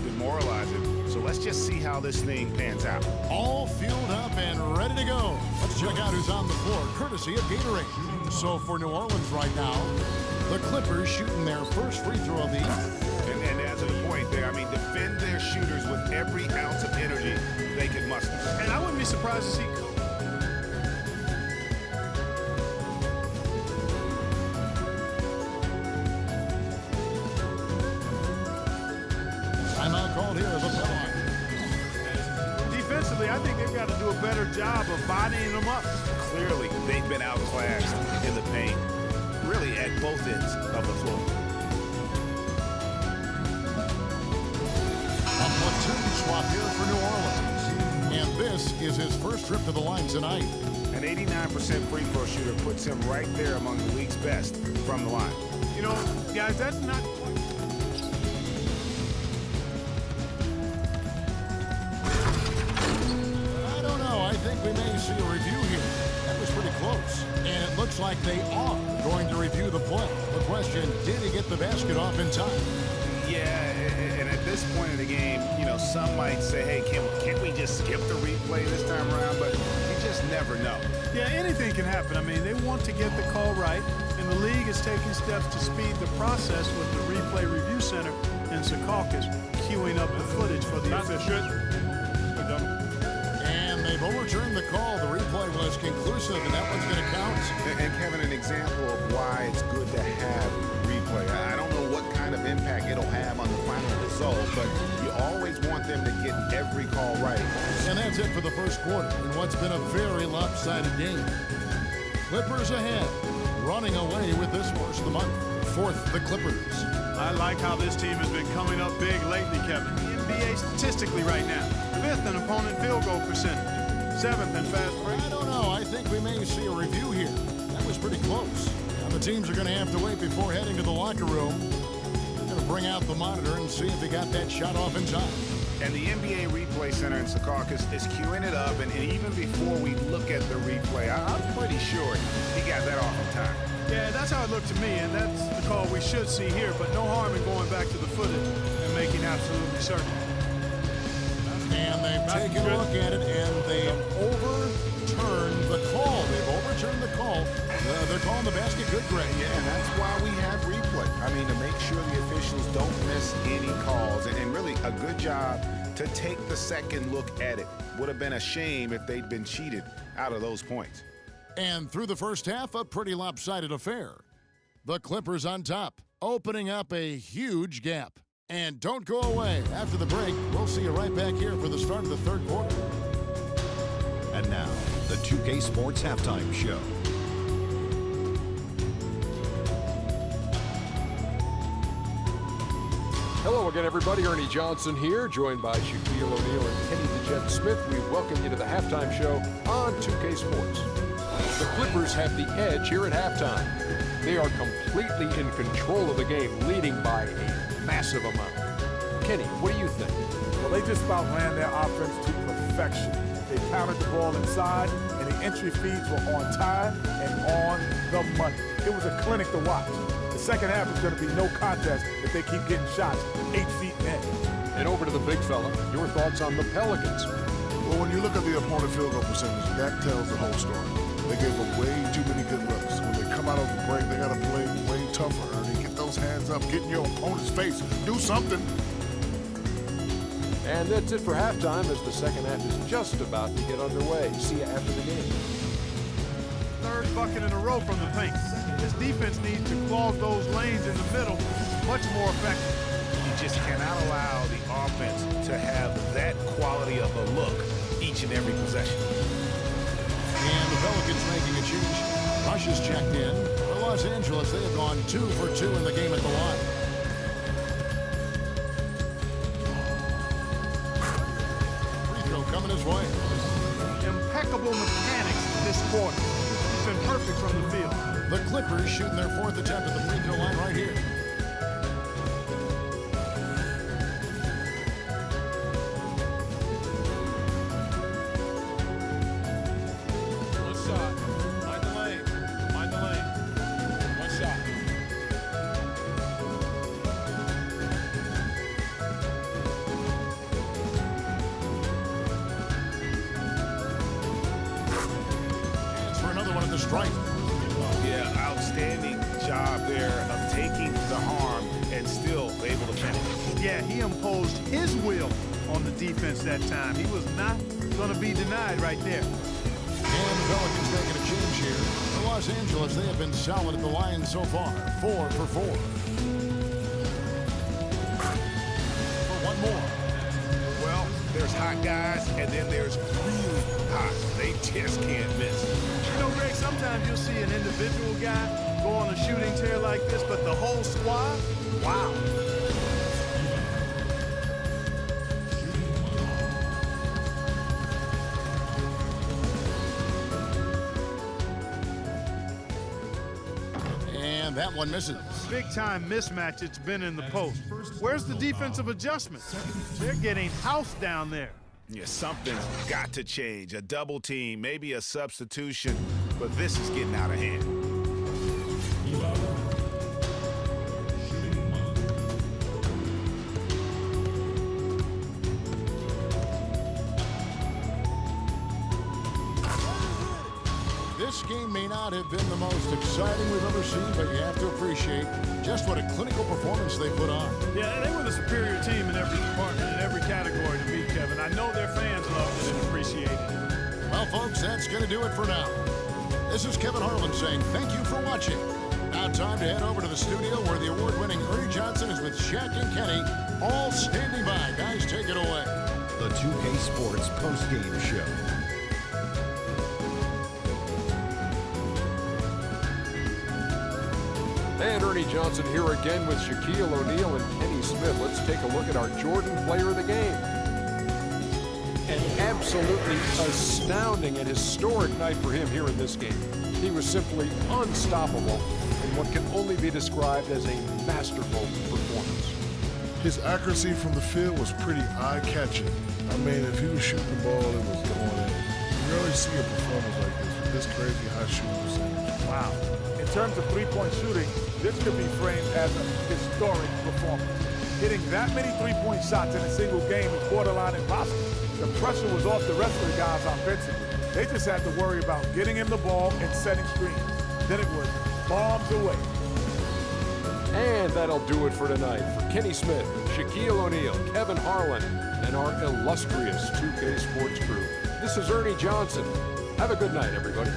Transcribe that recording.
demoralizing. So let's just see how this thing pans out. All fueled up and ready to go. Let's check out who's on the floor, courtesy of Gatorade. So for New Orleans right now, the Clippers shooting their first free throw of the evening. And as a point there, I mean, defend their shooters with every ounce of energy they can muster. And I wouldn't be surprised to see timeout called here as a penalty. defensively. I think they've got to do a better job of bodying them up. Clearly, they've been outclassed in the paint, really at both ends of the floor. A platoon swap here for New Orleans. And this is his first trip to the line tonight. An 89% free throw shooter puts him right there among the league's best from the line. You know, guys, that's not I don't know. I think we may see a review here. That was pretty close. And it looks like they are going to review the play. The question, did he get the basket off in time? Yeah, and at this point in the game, you know, some might say, hey, can't we just skip the replay this time around? But you just never know. Yeah, anything can happen. I mean, they want to get the call right, and the league is taking steps to speed the process with the Replay Review Center in Secaucus queuing up the footage for the officials. And they've overturned the call. The replay was conclusive, and that one's going to count. And Kevin, an example of why it's good to have replay. I don't know what kind of impact it'll have on the final result, but you always want them to get every call right. And that's it for the first quarter in what's been a very lopsided game. Clippers ahead, running away with this first of the month. Fourth, the Clippers. I like how this team has been coming up big lately, Kevin. The NBA statistically right now, fifth in opponent field goal percentage, seventh in fast break. I don't know. I think we may see a review here. That was pretty close. Now the teams are going to have to wait before heading to the locker room. They're going to bring out the monitor and see if he got that shot off in time. And the NBA Replay Center in Secaucus is queuing it up, and even before we look at the replay, I'm pretty sure he got that off in time. Yeah, that's how it looked to me, and that's the call we should see here, but no harm in going back to the footage and making absolutely certain. And they've taken a look at it, and they've overturned the call. They've overturned the call. They're calling the basket good, Greg. Yeah, and that's why we have replay. I mean, to make sure the officials don't miss any calls, and really a good job to take the second look at it. Would have been a shame if they'd been cheated out of those points. And through the first half, a pretty lopsided affair. The Clippers on top, opening up a huge gap. And don't go away. After the break, we'll see you right back here for the start of the third quarter. And now, the 2K Sports Halftime Show. Hello again, everybody. Ernie Johnson here, joined by Shaquille O'Neal and Kenny the Jet Smith. We welcome you to the halftime show on 2K Sports. The Clippers have the edge here at halftime. They are completely in control of the game, leading by a massive amount. Kenny, what do you think? Well, they just about ran their offense to perfection. They pounded the ball inside, and the entry feeds were on time and on the money. It was a clinic to watch. The second half is going to be no contest if they keep getting shots 8 feet in. And over to the big fella, your thoughts on the Pelicans? Well, when you look at the opponent field goal percentage, that tells the whole story. They gave up way too many good looks. When they come out of the break, they got to play way tougher, Ernie. Get those hands up, get in your opponent's face, do something. And that's it for halftime, as the second half is just about to get underway. See you after the game. Third bucket in a row from the paint. This defense needs to clog those lanes in the middle much more effective. You just cannot allow the offense to have that quality of a look each and every possession. And the Pelicans making a change. Rush is checked in. For Los Angeles, they have gone 2 for 2 in the game at the line. Free throw coming his way. Impeccable mechanics this quarter. He's been perfect from the field. The Clippers shooting their fourth attempt at the free throw line right here. strike. Yeah, outstanding job there of taking the harm and still able to finish. Yeah, he imposed his will on the defense that time. He was not going to be denied right there. And the Pelicans making a change here. For Los Angeles, they have been solid at the line so far. 4 for 4. For one more. Well, there's hot guys, and then there's really hot. They just can't miss. You know, Greg, sometimes you'll see an individual guy go on a shooting tear like this, but the whole squad, wow. And that one misses. Big-time mismatch it's been in the post. Where's the defensive adjustment? They're getting housed down there. Yeah, something's got to change. A double team, maybe a substitution, but this is getting out of hand. This game may not have been the most exciting we've ever seen, but you have to appreciate just what a clinical performance they put on. Yeah, they were the superior team in every department, in every category to beat Kevin. I know their fans loved it and appreciated it. Well, folks, that's going to do it for now. This is Kevin Harlan saying thank you for watching. Now time to head over to the studio where the award-winning Ernie Johnson is with Shaq and Kenny, all standing by. Guys, take it away. The 2K Sports postgame show. And Ernie Johnson here again with Shaquille O'Neal and Kenny Smith. Let's take a look at our Jordan player of the game. An absolutely astounding and historic night for him here in this game. He was simply unstoppable in what can only be described as a masterful performance. His accuracy from the field was pretty eye-catching. I mean, if he was shooting the ball, it was going in. You rarely see a performance like this with this crazy high shooting percentage. Wow. In terms of three-point shooting, this could be framed as a historic performance. Hitting that many three-point shots in a single game is borderline impossible. The pressure was off the rest of the guys offensively. They just had to worry about getting him the ball and setting screens. Then it was bombs away. And that'll do it for tonight. For Kenny Smith, Shaquille O'Neal, Kevin Harlan, and our illustrious 2K Sports crew, this is Ernie Johnson. Have a good night, everybody.